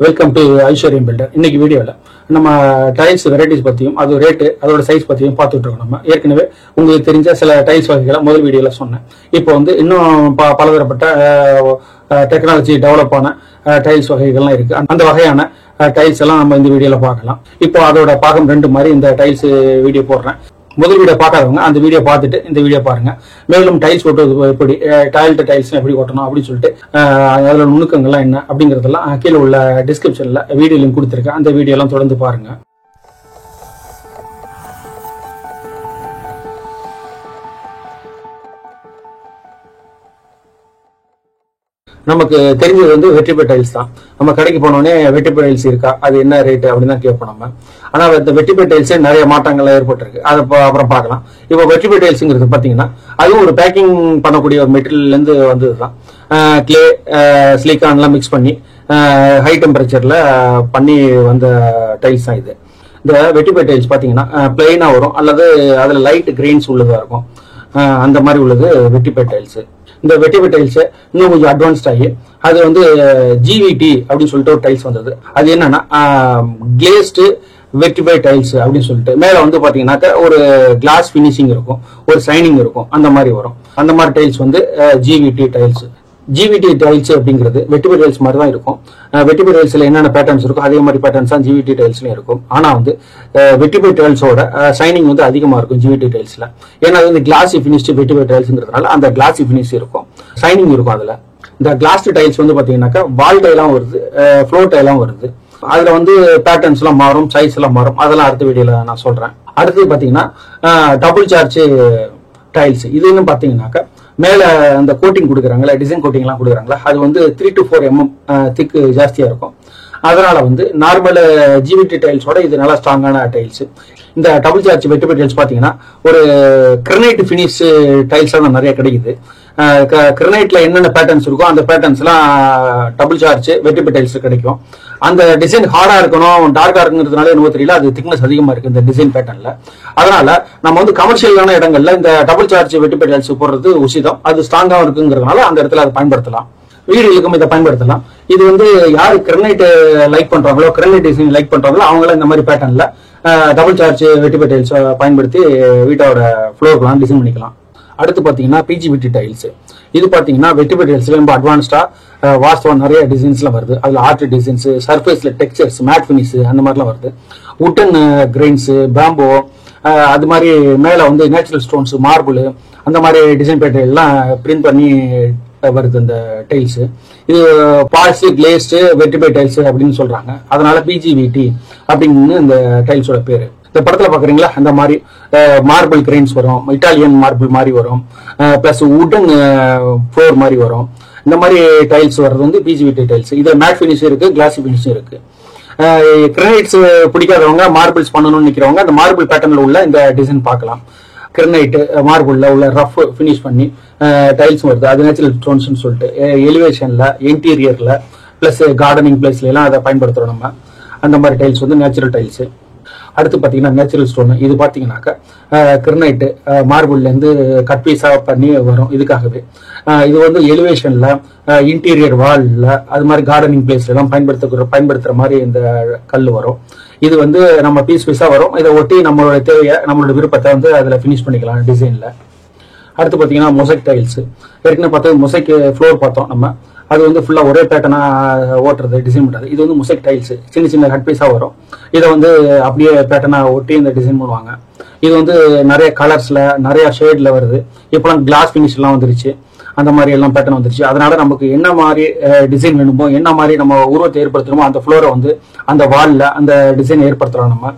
Welcome to ஐஸ்வர்யம் filter. இன்னைக்கு வீடியோவில் நம்ம டைல்ஸ் வெரைட்டிஸ் பற்றியும் அது ரேட்டு அதோட சைஸ் பற்றியும் பார்த்துட்டு இருக்கோம். நம்ம ஏற்கனவே உங்களுக்கு தெரிஞ்ச சில டைல்ஸ் வகைகளை முதல் வீடியோவில் சொன்னேன். இப்போ இன்னும் பலதரப்பட்ட டெக்னாலஜி டெவலப் ஆன டைல்ஸ் வகைகள்லாம் இருக்கு. அந்த வகையான டைல்ஸ் எல்லாம் நம்ம இந்த வீடியோவில் பார்க்கலாம். இப்போ அதோட பாகம் 2 மாதிரி இந்த டைல்ஸ் வீடியோ போடுறேன். முதல் வீடியோ பார்க்காதவங்க அந்த வீடியோ பார்த்துட்டு இந்த வீடியோ பாருங்க. மேலும் டைல்ஸ் ஓட்டுவது எப்படி, டைல்ஸ் எப்படி ஓட்டணும் அப்படின்னு சொல்லிட்டு அதோட நுணுக்கங்கள்லாம் என்ன அப்படிங்கறதெல்லாம் கீழே உள்ள டிஸ்கிரிப்ஷன்ல வீடியோ லிங்க் கொடுத்துருக்கேன். அந்த வீடியோ எல்லாம் தொடர்ந்து பாருங்க. நமக்கு தெரிஞ்சது வெட்டிபை டைல்ஸ் தான். நம்ம கடைக்கு போனோடனே வெட்டிபை டைல்ஸ் இருக்கா, அது என்ன ரேட்டு அப்படின்னு தான் கேட்போம் நம்ம. ஆனா இந்த வெட்டிபை டைல்ஸ் நிறைய மாற்றங்கள் ஏற்பட்டிருக்கு. அதை அப்புறம் பார்க்கலாம். இப்போ வெட்டிபை டைல்ஸ்ங்கிறது பாத்தீங்கன்னா அதுவும் ஒரு பேக்கிங் பண்ணக்கூடிய ஒரு மெட்டீரியல்ல இருந்து வந்ததுதான். கிளே, சிலிக்கான் எல்லாம் மிக்ஸ் பண்ணி ஹை டெம்பரேச்சர்ல பண்ணி வந்த டைல்ஸ் தான் இது. இந்த வெட்டிபை டைல்ஸ் பாத்தீங்கன்னா பிளெயினா வரும் அல்லது அதுல லைட் கிரெயின்ஸ் உள்ளதா இருக்கும். அந்த மாதிரி உள்ளது வெட்டிபை டைல்ஸ். இந்த வெட்டிபை டைல்ஸ் இன்னும் கொஞ்சம் அட்வான்ஸ்ட் ஆகி அது ஜிவிடி அப்படின்னு சொல்லிட்டு ஒரு டைல்ஸ் வந்தது. அது என்னன்னா கிளேஸ்டு வெட்டிபை டைல்ஸ் அப்படின்னு சொல்லிட்டு மேல பாத்தீங்கன்னாக்க ஒரு கிளாஸ் பினிஷிங் இருக்கும், ஒரு சைனிங் இருக்கும், அந்த மாதிரி வரும். அந்த மாதிரி டைல்ஸ் ஜிவிடி டைல்ஸ். ஜிவிடி டைல்ஸ் அப்படிங்கிறது வெட்டிபை டைல்ஸ் மாதிரி தான் இருக்கும். வெட்டிபை டைல்ஸ்ல என்னென்ன பேட்டர்ன்ஸ் இருக்கும் அதே மாதிரி பேட்டர்ன்ஸ் தான் ஜிவிடி டைல்ஸ்லயும் இருக்கும். ஆனா வெட்டிபை டைல்ஸோட சைனிங் அதிகமா இருக்கும் ஜிவிடி டைல்ஸ்ல. ஏன்னா அது கிளாசி பினிஷ்டு வெட்டிபை டைல்ஸ்ங்கிறதுனால அந்த கிளாசி பினிஷ் இருக்கும், சைனிங் இருக்கும். அதுல இந்த கிளாஸ் டைல்ஸ் பாத்தீங்கன்னாக்கா வால் டைலாம் வருது, ஃப்ளோர் டைலாம் வருது. அதுல பேட்டர்ன்ஸ் எல்லாம் மாறும், சைஸ் எல்லாம் மாறும். அதெல்லாம் அடுத்த வீடியோல நான் சொல்றேன். அடுத்து பாத்தீங்கன்னா டபுள் சார்ஜ் டைல்ஸ். இது இன்னும் பாத்தீங்கன்னாக்கா மேல அந்த கோட்டிங் கொடுக்குறாங்களா, டிசைன் கோட்டிங் எல்லாம் கொடுக்குறாங்களா, அது 3 to 4 mm திக்கு ஜாஸ்தியா இருக்கும். அதனால நார்மல் ஜிவிடி டைல்ஸோட இது நல்லா ஸ்ட்ராங்கான டைல்ஸ். இந்த டபுள் சார்ஜ் வெட்டிபை டைல்ஸ் பாத்தீங்கன்னா ஒரு கிரனைட் பினிஷ் டைல்ஸ் எல்லாம் நிறைய கிடைக்குது. கிரனைட்ல என்னென்ன பேட்டர்ன்ஸ் இருக்கோ அந்த பேட்டர்ன்ஸ் எல்லாம் டபுள் சார்ஜ் வெட்டிபை டைல்ஸ் கிடைக்கும். அந்த டிசைன் ஹார்டா இருக்கணும், டார்க்கா இருக்குங்கிறதுனால என்ன தெரியல, அது திக்னஸ் அதிகமா இருக்கு இந்த டிசைன் பேட்டர்ன்ல. அதனால நம்ம கமர்ஷியலான இடங்கள்ல இந்த டபுள் சார்ஜ் வெட்டிபை டைல்ஸ் போடுறது உசிதம். அது ஸ்ட்ராங்கா இருக்குங்கிறதுனால அந்த இடத்துல அதை பயன்படுத்தலாம், வீடுகளுக்கும் இதை பயன்படுத்தலாம். இது யாரு கிரனைட் லைக் பண்றாங்களோ, கிரனைட் டிசைன் லைக் பண்றாங்களோ அவங்கள இந்த மாதிரி பேட்டர்ன்ல டபுள் சார்ஜ் வெட்டிபை டைல்ஸ் பயன்படுத்தி வீட்டோட ஃப்ளோர் பிளான் டிசைன் பண்ணிக்கலாம். அடுத்து பாத்தீங்கன்னா பிஜிபிடி டைல்ஸ். இது பாத்தீங்கன்னா வெட்டிபை டைல்ஸ்ல ரொம்ப அட்வான்ஸ்டா வாஸ்துவா நிறைய டிசைன்ஸ்ல வருது. அதுல ஆர்ட் டிசைன்ஸ், சர்ஃபேஸ்ல டெக்ஸ்சர்ஸ், மேட் பினிஷ் அந்த மாதிரிலாம் வருது. உட்டன் கிரெயின்ஸ், பேம்போ, அது மாதிரி மேல நேச்சுரல் ஸ்டோன்ஸ், மார்பிள், அந்த மாதிரி டிசைன் பேட்டர் எல்லாம் பிரிண்ட் பண்ணி வருது இந்த டைல்ஸ். இது பாலிஷ் கிளேஸ்டு வெட்டிபை டைல்ஸ் அப்படின்னு சொல்றாங்க. அதனால பிஜிவிடி அப்படின்னு இந்த டைல்ஸோட பேரு. இந்த படத்துல பாக்குறீங்களா அந்த மாதிரி மார்பிள் கிரெயின்ஸ் வரும், இட்டாலியன் மார்பிள் மாதிரி வரும், பிளஸ் உடன் ஃப்ளோர் மாதிரி வரும். இந்த மாதிரி டைல்ஸ் வர்றது பிஜிவிடி டைல்ஸ். இதுல மேட் பினிஷ் இருக்கு, கிளாசி பினிஷும் இருக்கு. கிரனைட்ஸ் பிடிக்காதவங்க, மார்பிள்ஸ் பண்ணணும்னு நிக்கிறவங்க அந்த மார்பிள் பேட்டர்ன்ல உள்ள இந்த டிசைன் பார்க்கலாம். கிரனைட் மார்பிள்ல உள்ள ரஃப் பினிஷ் பண்ணி டைல்ஸ் வருது. அது நேச்சுரல் ஸ்டோன்ஸ் சொல்லிட்டு எலிவேஷன்ல, இன்டீரியர்ல, பிளஸ் கார்டனிங் பிளேஸ்ல எல்லாம் அதை பயன்படுத்துறோம் நம்ம. அந்த மாதிரி டைல்ஸ் நேச்சுரல் டைல்ஸ். அடுத்து பாத்தீங்கன்னா நேச்சுரல் ஸ்டோன். இது பாத்தீங்கன்னாக்கா கிரனைட் மார்பிள்ல இருந்து கட் பீஸா பண்ணி வரும். இதுக்காகவே இது எலிவேஷன்ல, இன்டீரியர் வால்ல, அது மாதிரி கார்டனிங் பிளேஸ்ல எல்லாம் பயன்படுத்துற மாதிரி இந்த கல் வரும். இது நம்ம பீஸ் பீஸா வரும். இதை ஒட்டி நம்மளோட தேவையை, நம்மளோட விருப்பத்தை அதுல பினிஷ் பண்ணிக்கலாம் டிசைன்ல. அடுத்து பாத்தீங்கன்னா மொசைக் டைல்ஸ். ஏற்கனவே பார்த்தது மொசைக் ஃப்ளோர் பார்த்தோம் நம்ம. அது ஃபுல்லா ஒரே பேட்டர்னா ஓட்டுறது, டிசைன் பண்றது. இது மொசைக் டைல்ஸ். சின்ன சின்ன கட் பீஸா வரும். இதை அப்படியே பேட்டர்னா ஒட்டி இந்த டிசைன் பண்ணுவாங்க. இது நிறைய கலர்ஸ்ல, நிறைய ஷேட்ல வருது. இப்பெல்லாம் கிளாஸ் பினிஷ் எல்லாம் வந்துருச்சு, அந்த மாதிரி எல்லாம் பேட்டர்ன் வந்துருச்சு. அதனால நமக்கு என்ன மாதிரி டிசைன் வேணுமோ, என்ன மாதிரி நம்ம உருவத்தை ஏற்படுத்தணுமோ அந்த ஃப்ளோரை அந்த வால்ல அந்த டிசைன் ஏற்படுத்தலாம் நம்ம.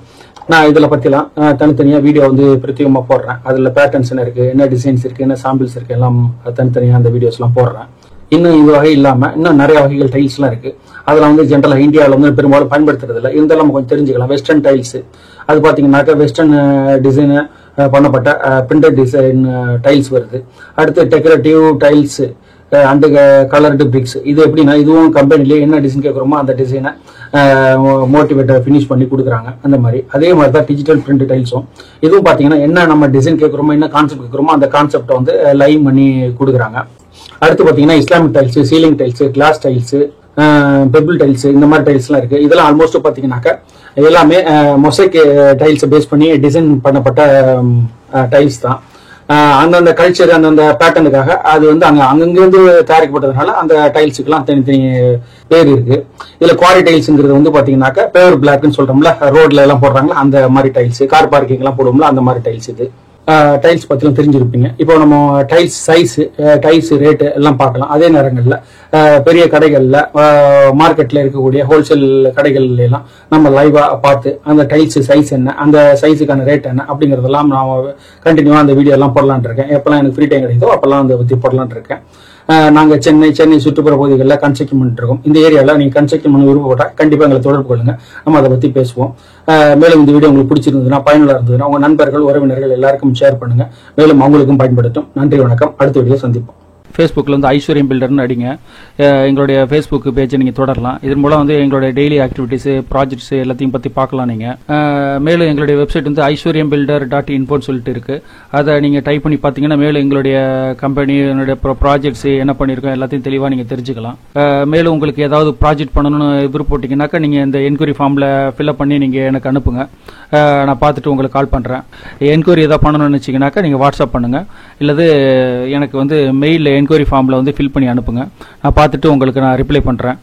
நான் இதுல பத்திலாம் தனித்தனியா வீடியோ பிரத்யேகமா போடுறேன். அதுல பேட்டர்ன்ஸ் என்ன இருக்கு, என்ன டிசைன்ஸ் இருக்கு, என்ன சாம்பிள்ஸ் இருக்கு, எல்லாம் தனித்தனியா அந்த வீடியோஸ் எல்லாம் போடுறேன். இன்னும் இது வகை இல்லாம இன்னும் நிறைய வகைகள் டைல்ஸ் எல்லாம் இருக்கு. அதுல ஜென்ரலா இந்தியாவில பெரும்பாலும் பயன்படுத்துறது இல்லை. இருந்தாலும் நம்ம கொஞ்சம் தெரிஞ்சுக்கலாம். Western tiles. அது பாத்தீங்கன்னாக்கா வெஸ்டர்ன் டிசைன் பண்ணப்பட்ட பிரிண்டட் டிசைன் டைல்ஸ் வருது. அடுத்து decorative tiles and coloured BRICS. இது எப்படின்னா இதுவும் கம்பெனிலே என்ன டிசைன் கேட்குறோமோ அந்த டிசைனை மோட்டிவேட்டர் ஃபினிஷ் பண்ணி கொடுக்குறாங்க. அந்த மாதிரி அதே மாதிரி தான் டிஜிட்டல் பிரிண்ட் டைல்ஸும். இதுவும் பாத்தீங்கன்னா என்ன நம்ம டிசைன் கேட்குறோமோ, என்ன கான்செப்ட் கேட்குறோமோ அந்த கான்செப்டை லைவ் பண்ணி கொடுக்குறாங்க. அடுத்து பாத்தீங்கன்னா Islamic tiles, ceiling tiles, glass tiles, pebble tiles, இந்த மாதிரி டைல்ஸ்லாம் இருக்கு. இதெல்லாம் ஆல்மோஸ்ட் பாத்தீங்கன்னாக்கா எல்லாமே மொசைக் டைல்ஸ் பேஸ் பண்ணி டிசைன் பண்ணப்பட்ட டைல்ஸ் தான். அந்தந்த கல்ச்சர் அந்தந்த பேட்டர்னுக்காக அது வந்து அங்கிருந்து தயாரிக்கப்பட்டதுனால அந்த டைல்ஸுக்கெல்லாம் தனித்தனி பேர் இருக்கு. இதுல குவாரி டைல்ஸ்ங்கிறது வந்து பாத்தீங்கன்னாக்கா பேவர் பிளாக்னு சொல்றோம்ல, ரோட்ல எல்லாம் போடுறாங்களா அந்த மாதிரி டைல்ஸ், கார் பார்க்கிங் எல்லாம் போடுவோம்ல அந்த மாதிரி டைல்ஸ். இது டைல்ஸ் பத்திலாம் தெரிஞ்சிருப்பீங்க. இப்போ நம்ம டைல்ஸ் சைஸ், டைல்ஸ் ரேட்டு எல்லாம் பார்க்கலாம். அதே நேரங்களில் பெரிய கடைகள்ல மார்க்கெட்ல இருக்கக்கூடிய ஹோல்சேல் கடைகள்ல எல்லாம் நம்ம லைவா பார்த்து அந்த டைல்ஸ் சைஸ் என்ன, அந்த சைஸுக்கான ரேட் என்ன அப்படிங்கறதெல்லாம் நான் கண்டினியூவா அந்த வீடியோ எல்லாம் போடலான் இருக்கேன். எப்பெல்லாம் எனக்கு ஃப்ரீ டைம் கிடைக்குதோ அப்பெல்லாம் அதை பத்தி போடலான் இருக்கேன். நாங்க சென்னை சுற்றுப்புற பகுதிகளில் கன்ஸ்ட்ரக்ஷன் பண்ணிட்டு இருக்கோம். இந்த ஏரியாவில் நீங்க கன்ஸ்ட்ரக்ஷன் பண்ண விருப்பப்பட்டா கண்டிப்பா எங்களை தொடர்பு கொள்ளுங்க, நம்ம அதை பத்தி பேசுவோம். மேலும் இந்த வீடியோ உங்களுக்கு பிடிச்சிருந்ததுன்னா, பயனுள்ள இருந்ததுன்னா உங்க நண்பர்கள் உறவினர்கள் எல்லாருக்கும் ஷேர் பண்ணுங்க, மேலும் அவங்களுக்கும் பயன்படுத்தும். நன்றி, வணக்கம். அடுத்த வீடியோ சந்திப்போம். ஃபேஸ்புக்கில் வந்து ஐஸ்வர்யம் பில்டர்னு அடிங்க, எங்களுடைய ஃபேஸ்புக் பேஜை நீங்கள் தொடரலாம். இதன் மூலம் வந்து எங்களுடைய டெய்லி ஆக்டிவிட்டீஸ், ப்ராஜெக்ட்ஸ் எல்லாத்தையும் பற்றி பார்க்கலாம் நீங்கள். மேலும் எங்களுடைய வெப்சைட் வந்து aishwaryambuilder.info சொல்லிட்டு இருக்குது. அதை நீங்கள் டைப் பண்ணி பார்த்தீங்கன்னா மேலும் எங்களுடைய கம்பெனி, என்னுடைய ப்ராஜெக்ட்ஸ் என்ன பண்ணியிருக்கோம் எல்லாத்தையும் தெளிவாக நீங்கள் தெரிஞ்சுக்கலாம். மேலும் உங்களுக்கு ஏதாவது ப்ராஜெக்ட் பண்ணணும்னு விருப்பப்பட்டீங்கன்னாக்கா நீங்கள் இந்த என்கொயரி ஃபார்மில் ஃபில்அப் பண்ணி நீங்கள் எனக்கு அனுப்புங்க, நான் பார்த்துட்டு உங்களுக்கு கால் பண்ணுறேன். என்கொயரி எதாவது பண்ணணும்னு நினச்சிங்கனாக்கா நீங்கள் வாட்ஸ்அப் பண்ணுங்கள், இல்லது எனக்கு வந்து மெயிலில் என்கொயரி ஃபார்மில் வந்து ஃபில் பண்ணி அனுப்புங்க, நான் பார்த்துட்டு உங்களுக்கு நான் ரிப்ளை பண்ணுறேன்.